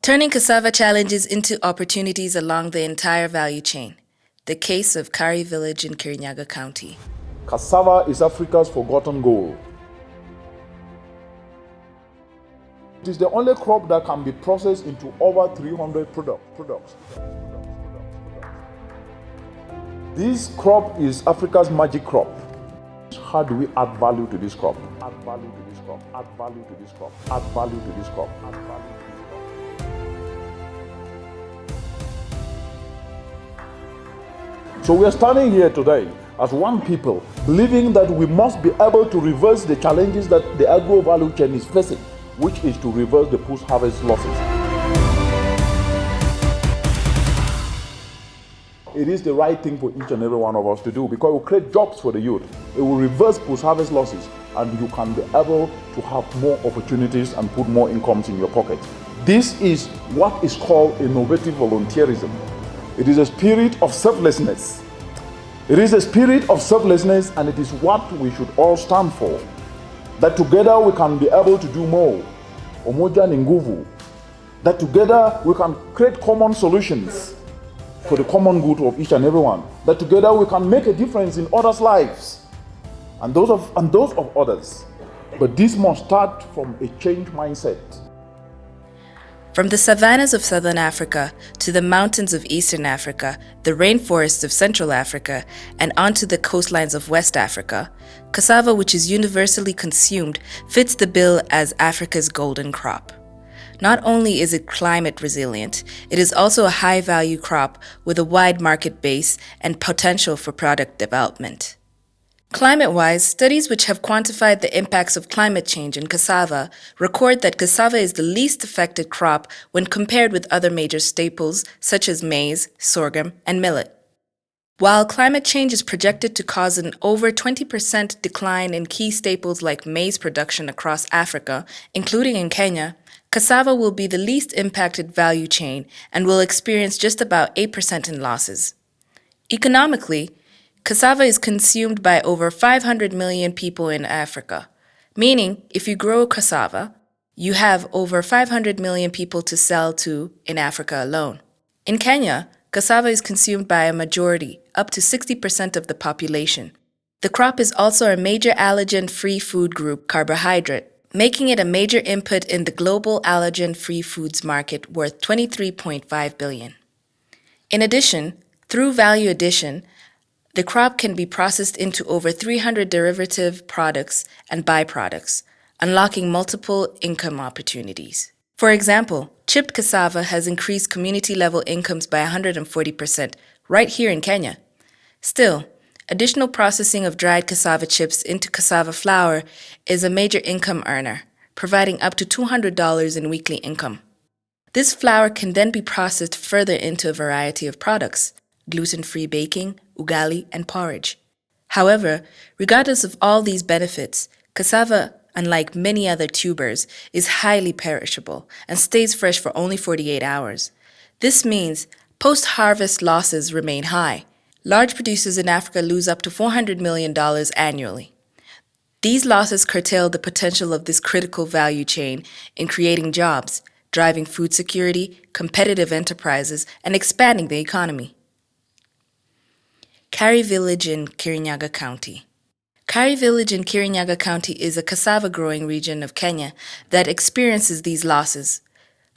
Turning cassava challenges into opportunities along the entire value chain. The case of Karii village in Kirinyaga County. Cassava is Africa's forgotten gold. It is the only crop that can be processed into over 300 products. This crop is Africa's magic crop. How do we add value to this crop? Add value to this crop. Add value to this crop. Add value to this crop. Add value to this crop. So we are standing here today as one people, believing that we must be able to reverse the challenges that the agro value chain is facing, which is to reverse the post-harvest losses. It is the right thing for each and every one of us to do because it will create jobs for the youth. It will reverse post-harvest losses and you can be able to have more opportunities and put more incomes in your pocket. This is what is called innovative volunteerism. It is a spirit of selflessness. It is a spirit of selflessness and it is what we should all stand for. That together we can be able to do more. Umoja ni nguvu. That together we can create common solutions for the common good of each and everyone. That together we can make a difference in others' lives and those of others. But this must start from a changed mindset. From the savannas of southern Africa to the mountains of eastern Africa, the rainforests of Central Africa, and onto the coastlines of West Africa, cassava, which is universally consumed, fits the bill as Africa's golden crop. Not only is it climate resilient, it is also a high-value crop with a wide market base and potential for product development. Climate-wise, studies which have quantified the impacts of climate change in cassava record that cassava is the least affected crop when compared with other major staples such as maize, sorghum, and millet. While climate change is projected to cause an over 20% decline in key staples like maize production across Africa, including in Kenya, cassava will be the least impacted value chain and will experience just about 8% in losses. Economically, cassava is consumed by over 500 million people in Africa, meaning if you grow cassava, you have over 500 million people to sell to in Africa alone. In Kenya, cassava is consumed by a majority, up to 60% of the population. The crop is also a major allergen-free food group carbohydrate, making it a major input in the global allergen-free foods market worth $23.5 billion. In addition, through value addition, the crop can be processed into over 300 derivative products and byproducts, unlocking multiple income opportunities. For example, chipped cassava has increased community-level incomes by 140% right here in Kenya. Still, additional processing of dried cassava chips into cassava flour is a major income earner, providing up to $200 in weekly income. This flour can then be processed further into a variety of products: gluten-free baking, ugali, and porridge. However, regardless of all these benefits, cassava, unlike many other tubers, is highly perishable and stays fresh for only 48 hours. This means post-harvest losses remain high. Large producers in Africa lose up to $400 million annually. These losses curtail the potential of this critical value chain in creating jobs, driving food security, competitive enterprises, and expanding the economy. Karii village in Kirinyaga County. Karii village in Kirinyaga County is a cassava growing region of Kenya that experiences these losses.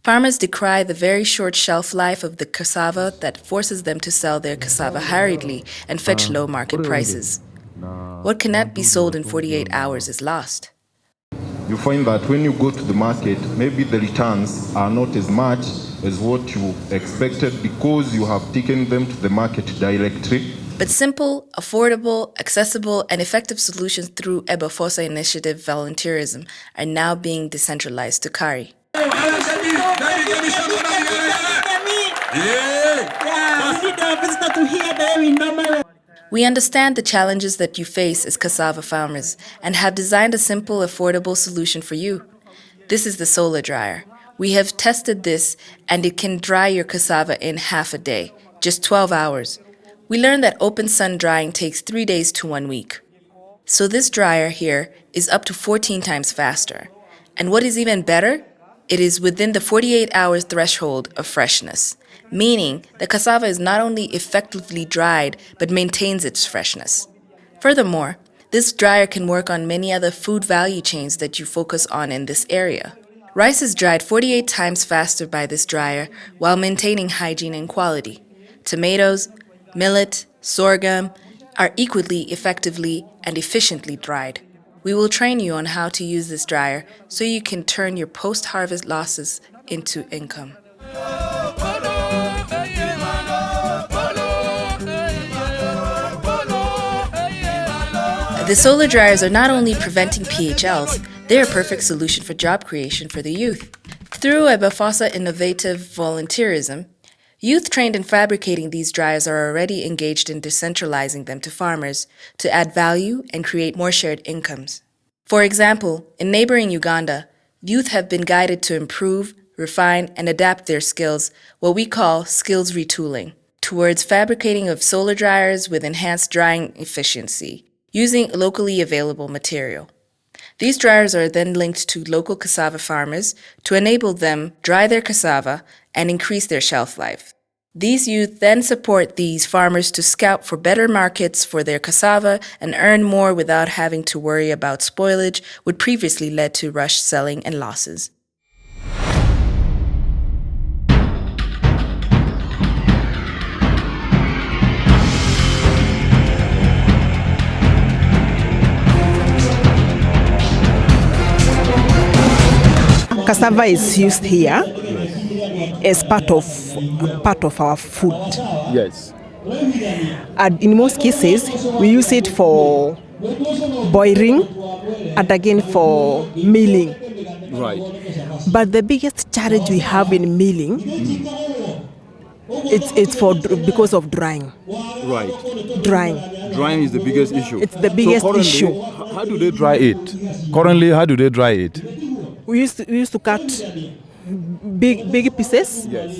Farmers decry the very short shelf life of the cassava that forces them to sell their cassava hurriedly and fetch low market prices. What cannot be sold in 48 hours is lost. You find that when you go to the market, maybe the returns are not as much as what you expected because you have taken them to the market directly. But simple, affordable, accessible, and effective solutions through Ebafosa Initiative Volunteerism are now being decentralized to Karii. We understand the challenges that you face as cassava farmers and have designed a simple, affordable solution for you. This is the solar dryer. We have tested this and it can dry your cassava in half a day, just 12 hours. We learned that open sun drying takes 3 days to 1 week. So this dryer here is up to 14 times faster. And what is even better? It is within the 48 hours threshold of freshness, meaning the cassava is not only effectively dried but maintains its freshness. Furthermore, this dryer can work on many other food value chains that you focus on in this area. Rice is dried 48 times faster by this dryer while maintaining hygiene and quality. Tomatoes, millet, sorghum are equally effectively and efficiently dried. We will train you on how to use this dryer so you can turn your post-harvest losses into income. The solar dryers are not only preventing PHLs, they are a perfect solution for job creation for the youth. Through Ebafosa innovative volunteerism, youth trained in fabricating these dryers are already engaged in decentralizing them to farmers to add value and create more shared incomes. For example, in neighboring Uganda, youth have been guided to improve, refine, and adapt their skills, what we call skills retooling, towards fabricating of solar dryers with enhanced drying efficiency, using locally available material. These dryers are then linked to local cassava farmers to enable them dry their cassava and increase their shelf life. These youth then support these farmers to scout for better markets for their cassava and earn more without having to worry about spoilage, which previously led to rush selling and losses. Cassava is used here as part of our food. Yes. And in most cases, we use it for boiling and again for milling. Right. But the biggest challenge we have in milling, it's because of drying. Right. Drying is the biggest issue. It's the biggest issue. How do they dry it? Currently, how do they dry it? We used to cut big pieces. Yes.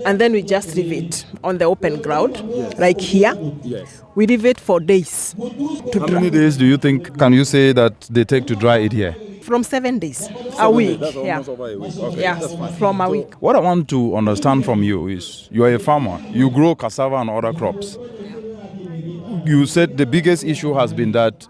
And then we just leave it on the open ground, like here. Yes. We leave it for days. How many days do you think, can you say that they take to dry it here? From 7 days, a week. That's almost over a week. Okay, Yeah, that's fine. from a week. What I want to understand from you is, you are a farmer, you grow cassava and other crops. You said the biggest issue has been that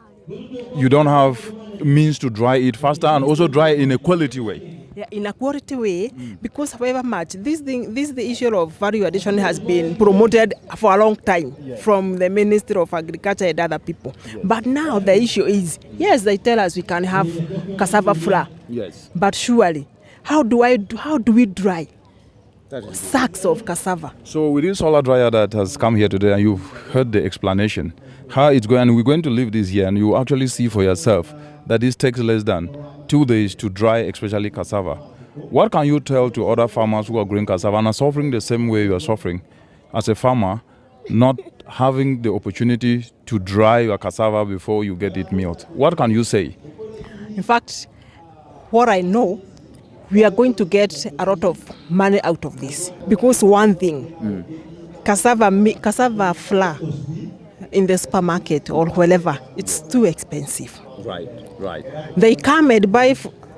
you don't have means to dry it faster and also dry it in a quality way. Yeah, in a quality way, because however much the issue of value addition has been promoted for a long time from the Ministry of Agriculture and other people. But now the issue is, yes, they tell us we can have cassava flour. Yes. But surely, how do we dry sacks of cassava? So with this solar dryer that has come here today, and you've heard the explanation, how it's going, and we're going to leave this here, and you actually see for yourself that this takes less than 2 days to dry, especially cassava. What can you tell to other farmers who are growing cassava and are suffering the same way you are suffering as a farmer, not having the opportunity to dry your cassava before you get it milled? What can you say? In fact, what I know, we are going to get a lot of money out of this. Because one thing, cassava flour in the supermarket or wherever, it's too expensive. Right. They come and buy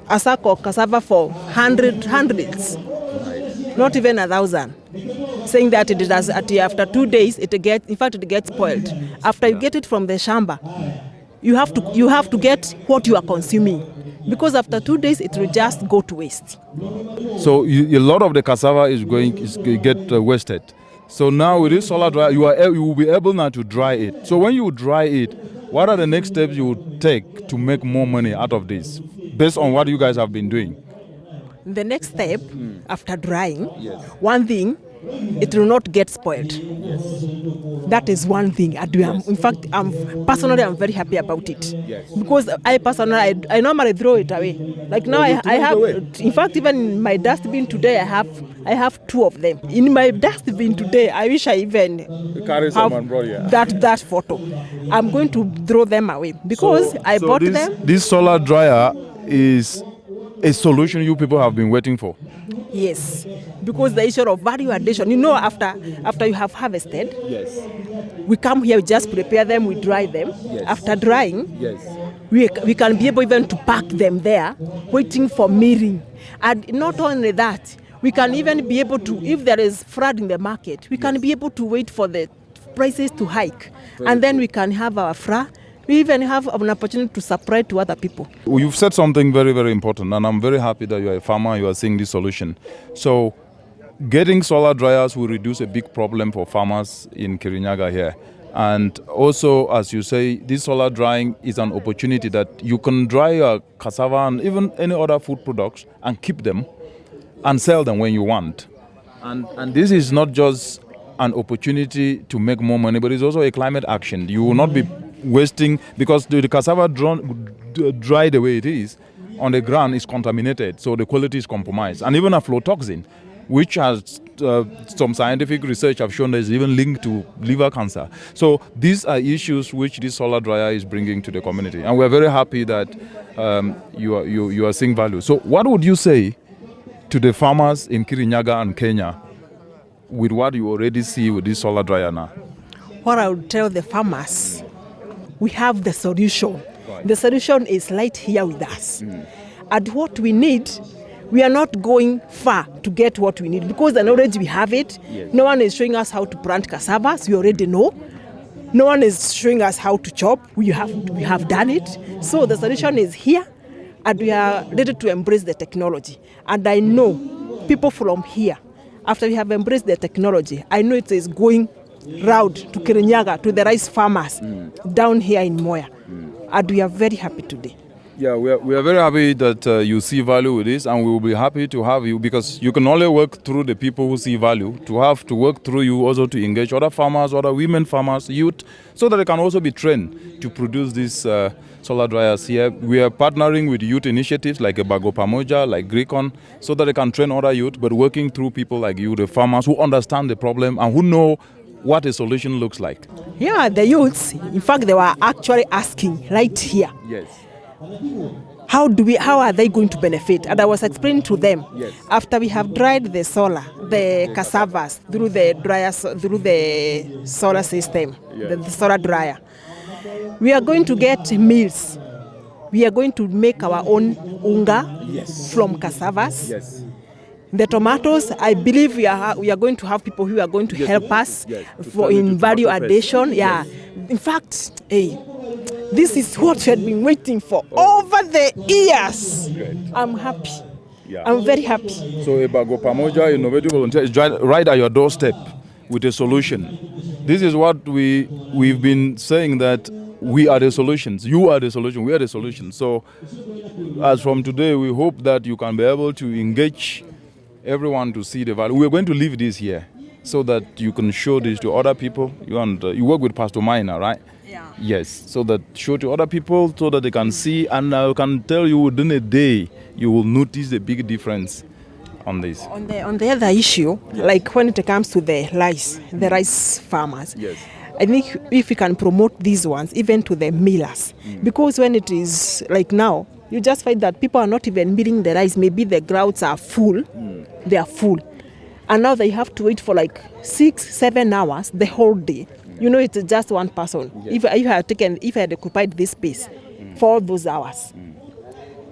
a sack of cassava for hundreds, not even 1,000, saying that it does after 2 days it gets spoiled. After you get it from the shamba, you have to get what you are consuming, because after 2 days it will just go to waste. So a lot of the cassava is get wasted. So now with this solar dryer, you will be able now to dry it. So when you dry it, what are the next steps you would take to make more money out of this, based on what you guys have been doing? The next step, after drying, one thing, it will not get spoiled. That is one thing. In fact, I'm very happy about it. Because I normally throw it away. Like now I have, in fact, even in my dustbin today, I have 2 of them. In my dustbin today, I wish I even have that photo. I'm going to throw them away because I bought them. This solar dryer is a solution you people have been waiting for. Yes, because the issue of value addition, after you have harvested, we come here, we just prepare them, we dry them. After drying, we can be able even to pack them there, waiting for milling. And not only that, we can even be able to, if there is flood in the market, we can be able to wait for the prices to hike. And then we can have our flour. We even have an opportunity to supply to other people. You've said something very, very important, and I'm very happy that you're a farmer, you are seeing this solution. So getting solar dryers will reduce a big problem for farmers in Kirinyaga here. And also, as you say, this solar drying is an opportunity that you can dry your cassava and even any other food products and keep them and sell them when you want. And this is not just an opportunity to make more money, but it's also a climate action. You will not be wasting, because the cassava dry the way it is on the ground is contaminated, so the quality is compromised. And even aflatoxin, which has some scientific research have shown is even linked to liver cancer. So these are issues which this solar dryer is bringing to the community. And we're very happy that you are seeing value. So what would you say to the farmers in Kirinyaga and Kenya with what you already see with this solar dryer now? What I would tell the farmers, we have the solution. Right. The solution is right here with us. And what we need, we are not going far to get what we need, because the knowledge we have it. Yes. No one is showing us how to plant cassavas. We already know. No one is showing us how to chop. We have done it. So the solution is here, and we are ready to embrace the technology. And I know people from here, after we have embraced the technology, I know it is going round to Kirinyaga, to the rice farmers down here in Moya. And we are very happy today. Yeah, we are very happy that you see value with this, and we will be happy to have you, because you can only work through the people who see value, to have to work through you also to engage other farmers, other women farmers, youth, so that they can also be trained to produce these solar dryers here. We are partnering with youth initiatives like Bago Pamoja, like Gricon, so that they can train other youth, but working through people like you, the farmers who understand the problem and who know what a solution looks like. Yeah, the youths, in fact, they were actually asking right here. Yes. How are they going to benefit? And I was explaining to them, yes, after we have dried the cassavas through the solar system, yes, the solar dryer, we are going to get meals. We are going to make our own unga, yes, from cassavas. Yes. The tomatoes, I believe we are going to have people who are going to, yes, help us, yes, in value addition. Yeah. Yes. In fact, this is what we had been waiting for over the years. Great. I'm happy. Yeah. I'm very happy. So Bago Pamoja Innovative Volunteer is right at your doorstep with a solution. This is what we've been saying, that we are the solutions. You are the solution. We are the solution. So as from today, we hope that you can be able to engage everyone to see the value. We're going to leave this here so that you can show this to other people. You work with Pastor Minor, right? Yeah. Yes, so that show to other people so that they can see, and I can tell you within a day you will notice a big difference on this. On the other issue, like when it comes to the rice farmers, yes, I think if we can promote these ones even to the millers, because when it is like now, you just find that people are not even milling the rice. Maybe the grouts are full, they are full, and now they have to wait for like 6-7 hours the whole day. You know, it's just one person. Yes. If I had occupied this space for all those hours,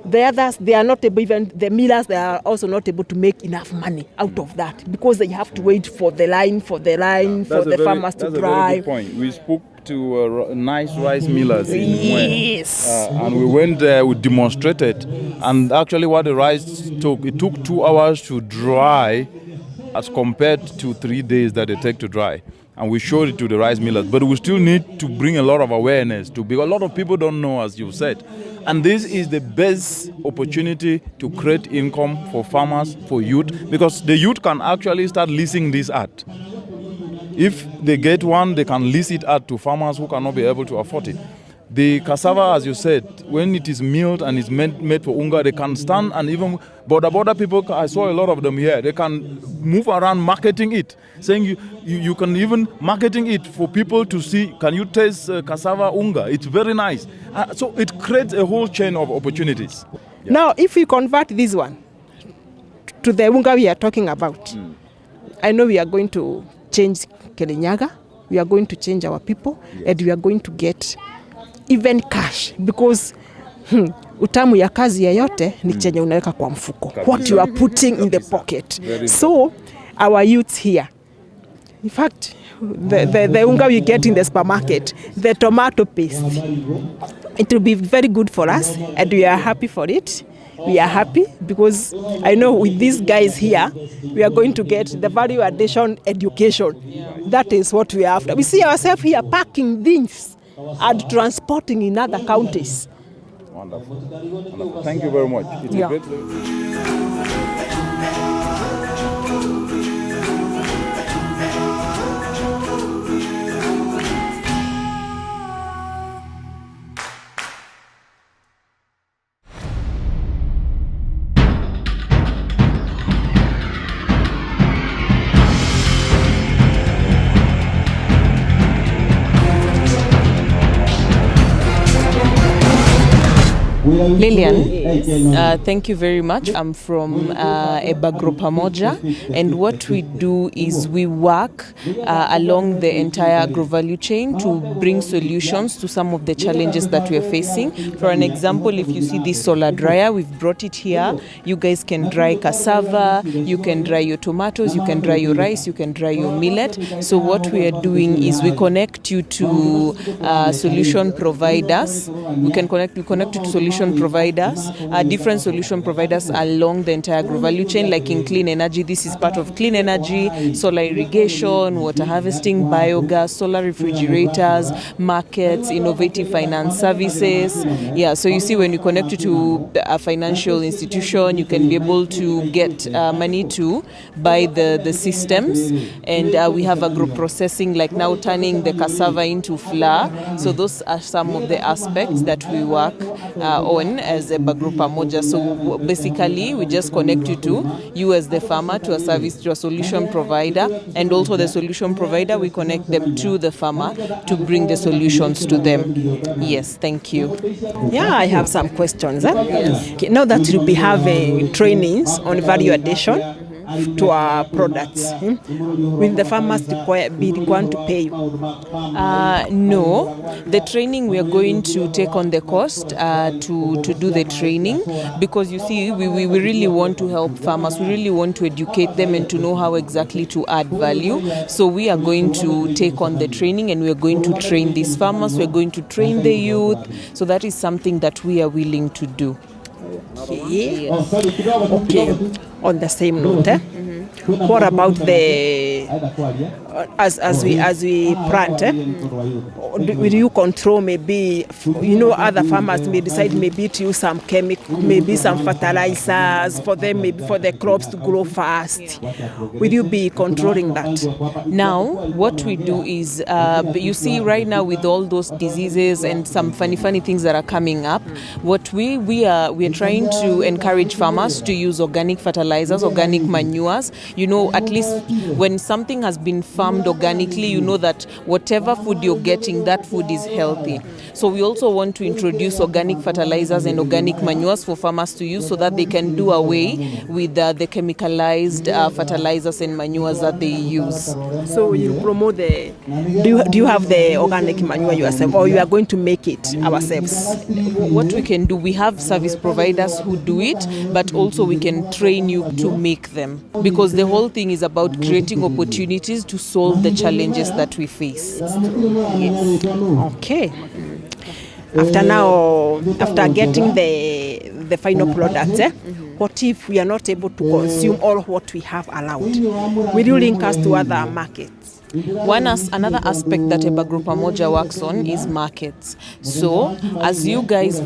the others, they are not able, even the millers, they are also not able to make enough money out of that, because they have to wait for the farmers to dry. That's a very good point. We spoke to nice rice millers in yes, and we went there, we demonstrated, and actually what the rice took 2 hours to dry as compared to 3 days that they take to dry. And we showed it to the rice millers. But we still need to bring a lot of awareness because a lot of people don't know, as you said. And this is the best opportunity to create income for farmers, for youth, because the youth can actually start leasing this art. If they get one, they can lease it out to farmers who cannot be able to afford it. The cassava, as you said, when it is milled and is made for unga, they can stand, and even border people, I saw a lot of them here, they can move around marketing it, saying you can even marketing it for people to see, can you taste cassava unga? It's very nice. So it creates a whole chain of opportunities. Yeah. Now, if we convert this one to the unga we are talking about, I know we are going to change Kirinyaga, we are going to change our people, yes, and we are going to get even cash, because utamu ya kazi yoyote ni chenye unaweka kwa mfuko. What you are putting in the pocket. So our youths here, in fact, the unga we get in the supermarket, the tomato paste, it will be very good for us, and we are happy for it. We are happy because I know with these guys here, we are going to get the value addition education. That is what we are after. We see ourselves here packing things and transporting in other counties. Wonderful. Wonderful. Thank you very much. It's a great pleasure. Lillian, thank you very much. I'm from Ebagro Pamoja, and what we do is we work along the entire agro-value chain to bring solutions to some of the challenges that we are facing. For an example, if you see this solar dryer, we've brought it here. You guys can dry cassava, you can dry your tomatoes, you can dry your rice, you can dry your millet. So what we are doing is we connect you to solution providers. We connect you to solution providers, different solution providers along the entire agro-value chain, like in clean energy. This is part of clean energy, solar irrigation, water harvesting, biogas, solar refrigerators, markets, innovative finance services. Yeah, so you see, when you connect it to a financial institution, you can be able to get money to buy the systems. And we have agro-processing, like now turning the cassava into flour. So those are some of the aspects that we work on as Ebagro Pamoja. So basically, we just connect you as the farmer to a service, to a solution provider, and also the solution provider, we connect them to the farmer to bring the solutions to them. Yes, thank you. Yeah, I have some questions. Yes. Okay, now that you'll be having trainings on value addition to our products, will the farmers be required to pay you? No, the training we are going to take on the cost to do the training, because you see, we really want to help farmers. We really want to educate them and to know how exactly to add value. So we are going to take on the training, and we are going to train these farmers. We are going to train the youth. So that is something that we are willing to do. Okay. Okay. On the same note, what about the as we plant? Will you control, maybe, other farmers may decide maybe to use some chemical, maybe some fertilizers for them, maybe for the crops to grow fast? Will you be controlling that? Now, what we do is, you see, right now with all those diseases and some funny things that are coming up, what we are trying to encourage farmers to use organic fertilizers, organic manures. At least when something has been farmed organically, you know that whatever food you're getting, that food is healthy. So we also want to introduce organic fertilizers and organic manures for farmers to use, so that they can do away with the chemicalized fertilizers and manures that they use. So you promote do you have the organic manure yourself, or you are going to make it ourselves? What we can do, we have service providers who do it, but also we can train you to make them, because the whole thing is about creating opportunities to solve the challenges that we face. Yes. Okay. After getting the final product, what if we are not able to consume all what we have allowed? Will you link us to other markets? Another aspect that Ebagro Pamoja works on is markets. So as you guys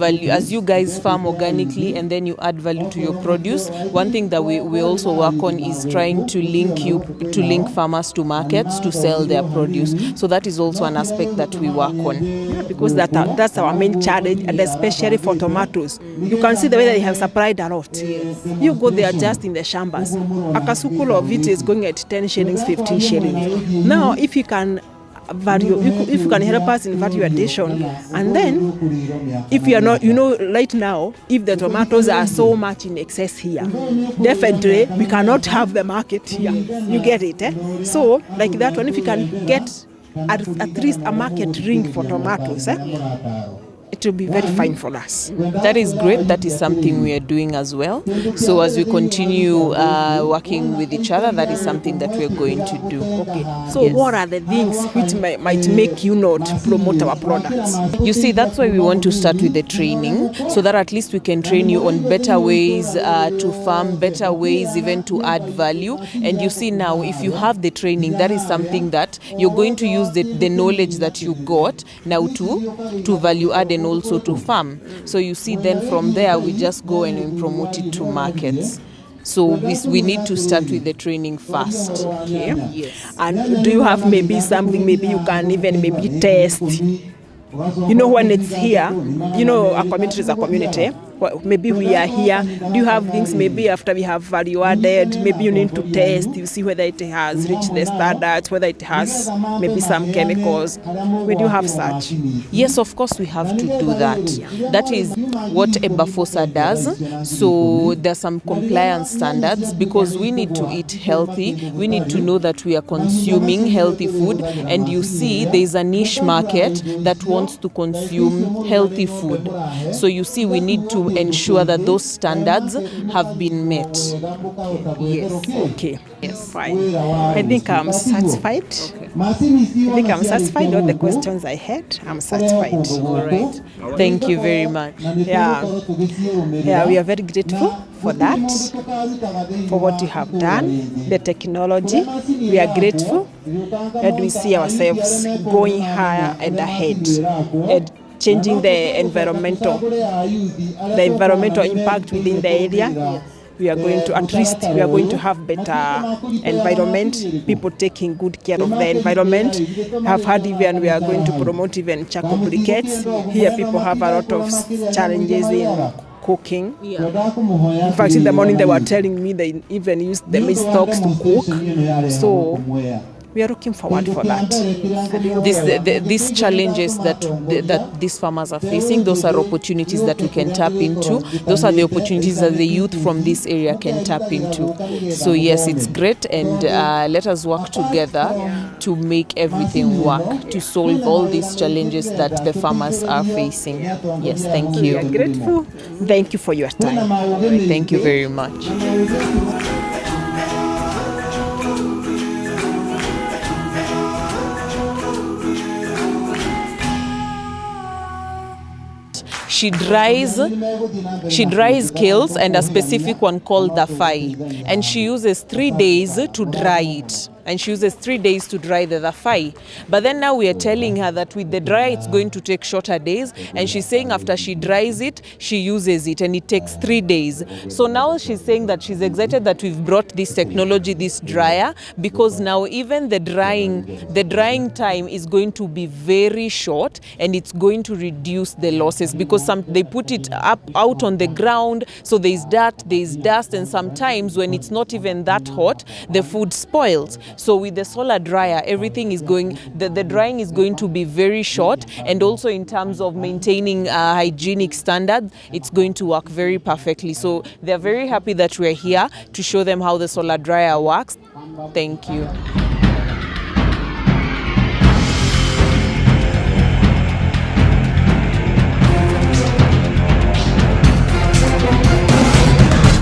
farm organically and then you add value to your produce, one thing that we also work on is trying to link farmers to markets to sell their produce. So that is also an aspect that we work on. Because that's our main challenge, and especially for tomatoes. You can see the way they have supplied a lot. You go there just in the shambas. A kasukul of it is going at 10 shillings, 15 shillings. Now, if you can if you can help us in value addition, and then if you are not, right now, if the tomatoes are so much in excess here, definitely we cannot have the market here. You get it? So, like that one, if you can get at least a market ring for tomatoes, it it will be very fine for us. That is great. That is something we are doing as well. So as we continue working with each other, that is something that we are going to do. So what are the things which might make you not promote our products? You see, that's why we want to start with the training, so that at least we can train you on better ways to farm, better ways even to add value. And you see now, if you have the training, that is something that you're going to use the knowledge that you got now to value add and also to farm. So you see, then from there we just go and we promote it to markets. So we need to start with the training first. Okay. Yes. And do you have maybe something maybe you can even maybe test? You know, when it's here, you know, a community is a community. Maybe we are here. Do you have things maybe after we have value added, maybe you need to test, you see whether it has reached the standards, whether it has maybe some chemicals. Where do you have such? Yes, of course we have to do that. That is what Ebafosa does. So there's some compliance standards because we need to eat healthy. We need to know that we are consuming healthy food. And you see there's a niche market that wants to consume healthy food. So you see we need to ensure that those standards have been met. Yes. Okay. Yes. Fine. I think I'm satisfied. Okay. I think I'm satisfied. All the questions I had, I'm satisfied. All right. Thank you very much. Yeah. Yeah, we are very grateful for that, for what you have done, the technology. We are grateful that we see ourselves going higher and ahead and changing the environmental impact within the area. We are going to, at least, we are going to have better environment, people taking good care of the environment. Have had even, we are going to promote even charcoal briquettes. Here people have a lot of challenges in cooking. In fact, in the morning they were telling me they even use the meat stocks to cook. So we are looking forward for that. These challenges that these farmers are facing, those are opportunities that we can tap into. Those are the opportunities that the youth from this area can tap into. So yes, it's great, and let us work together to make everything work, to solve all these challenges that the farmers are facing. Yes, thank you. We are grateful. Thank you for your time. Thank you very much. She dries kales and a specific one called the fai, and she uses 3 days to dry it. And she uses 3 days to dry the fai. But then now we are telling her that with the dry it's going to take shorter days, and she's saying after she dries it, she uses it and it takes 3 days. So now she's saying that she's excited that we've brought this technology, this dryer, because now even the drying time is going to be very short, and it's going to reduce the losses, because they put it out on the ground, so there's dirt, there's dust, and sometimes when it's not even that hot, the food spoils. So with the solar dryer, everything is going, the drying is going to be very short, and also in terms of maintaining hygienic standards, it's going to work very perfectly. So they're very happy that we're here to show them how the solar dryer works. Thank you.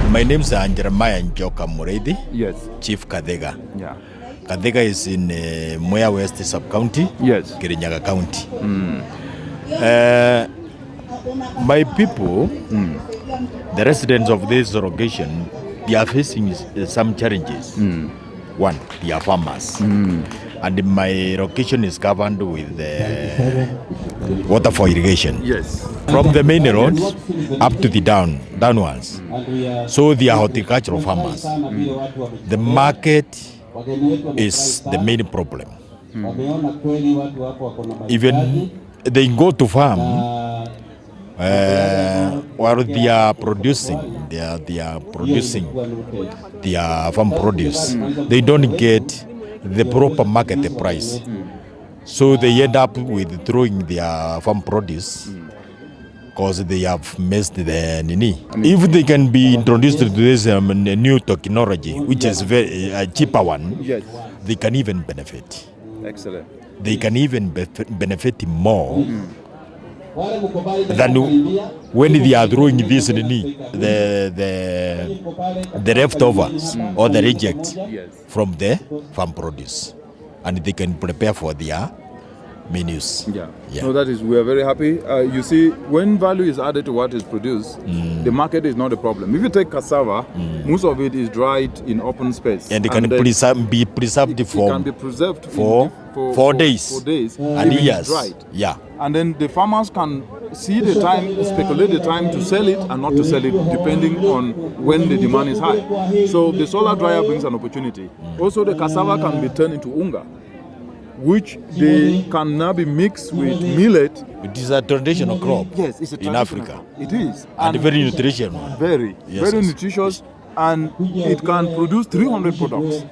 My name is Jeremiah Njoka Muredi. Yes. Chief Kadega. Yeah. Kadega is in Mwea West Sub-County. Yes. Kirinyaga County. My people, the residents of this location, they are facing some challenges. One, they are farmers. And my location is governed with water for irrigation. Yes. From the main roads up to the downwards. So they are horticultural farmers. The market is the main problem. Even they go to farm while they are producing their farm produce. They don't get the proper market price. So they end up withdrawing their farm produce because they have missed the nini. If they can be introduced to this new technology, which is very cheaper one, Yes. they can even benefit. Excellent. They can even benefit more than when they are throwing this in the leftovers or the rejects from the farm produce, and they can prepare for their menus. Yeah. No, that is, we are very happy. You see, when value is added to what is produced, the market is not a problem. If you take cassava, most of it is dried in open space. And it can be preserved for 4 days. 4 days. And if years. it's dried. Yeah. And then the farmers can see the time, speculate the time to sell it and not to sell it, depending on when the demand is high. So the solar dryer brings an opportunity. Also, the cassava can be turned into unga, which they can now be mixed with millet. It is a traditional crop. Yes, it's a in Africa. It is. And very nutritious. Very nutritious. And it can produce 300 products.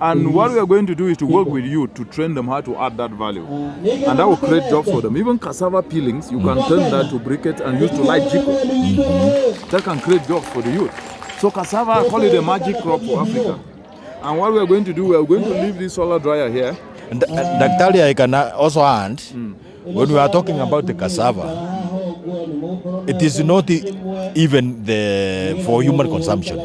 And what we are going to do is to work with you to train them how to add that value. And that will create jobs for them. Even cassava peelings, you can turn that to briquettes and use to light jiko. That can create jobs for the youth. So cassava, I call it a magic crop for Africa. And what we are going to do, we are going to leave this solar dryer here. And Dr. I can also add, when we are talking about the cassava, it is not even for human consumption.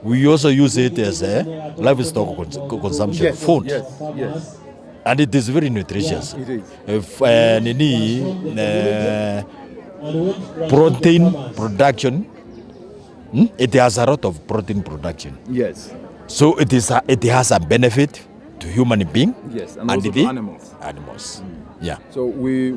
We also use it as a livestock consumption, food. Yes. And it is very nutritious. It is. Protein production, it has a lot of protein production. Yes. So it has a benefit to human being. Yes, and also to animals. Yeah. So we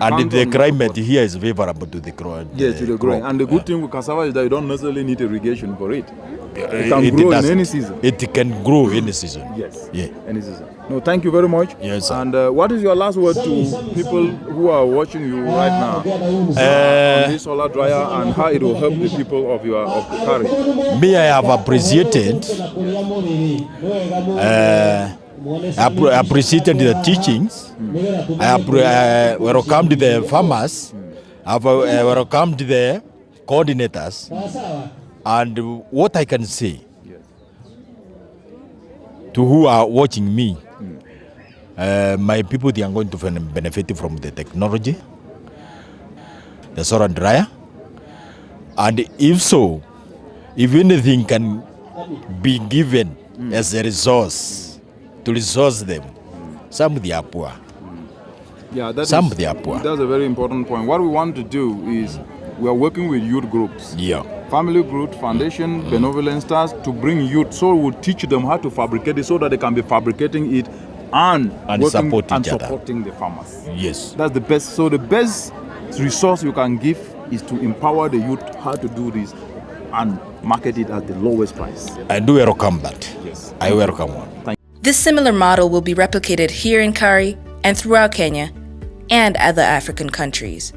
and the climate here is favorable to the crop. Yes, to the growing. And the good thing with cassava is that you don't necessarily need irrigation for it. It can grow in any season. It can grow any season. Yes. Yeah. Any season. No, thank you very much. Yes, sir. And what is your last word to people who are watching you right now on this solar dryer and how it will help the people of Karii? Me, I have appreciated. I appreciated the teachings. I welcomed the farmers. I welcomed the coordinators. And what I can say to who are watching me, my people, they are going to benefit from the technology, the solar dryer. And if anything can be given as a resource, to resource them, some they are poor. Yeah, they are poor. That's a very important point. What we want to do is we are working with youth groups. Yeah. Family group, foundation, benevolent stars to bring youth, so we'll teach them how to fabricate it so that they can be fabricating it and supporting the farmers. Yes. That's the best. So the best resource you can give is to empower the youth how to do this and market it at the lowest price. I do welcome that. Yes. I welcome one. Thank you. This similar model will be replicated here in Karii and throughout Kenya and other African countries.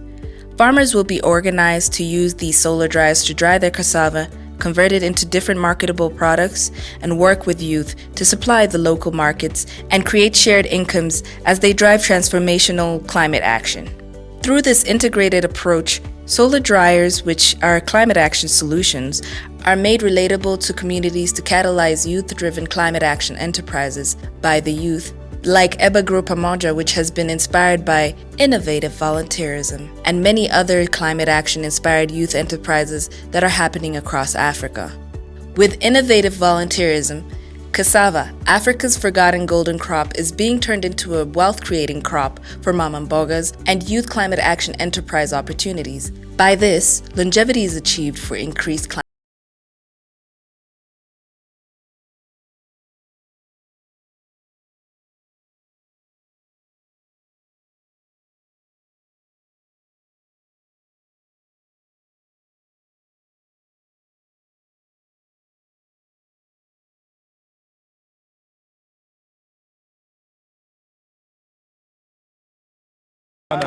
Farmers will be organized to use these solar dryers to dry their cassava, convert it into different marketable products, and work with youth to supply the local markets and create shared incomes as they drive transformational climate action. Through this integrated approach, solar dryers, which are climate action solutions, are made relatable to communities to catalyze youth-driven climate action enterprises by the youth, like Eba Group Pamoja, which has been inspired by innovative volunteerism, and many other climate action-inspired youth enterprises that are happening across Africa. With innovative volunteerism, cassava, Africa's forgotten golden crop, is being turned into a wealth-creating crop for mama mbogas and youth climate action enterprise opportunities. By this, longevity is achieved for increased climate. No.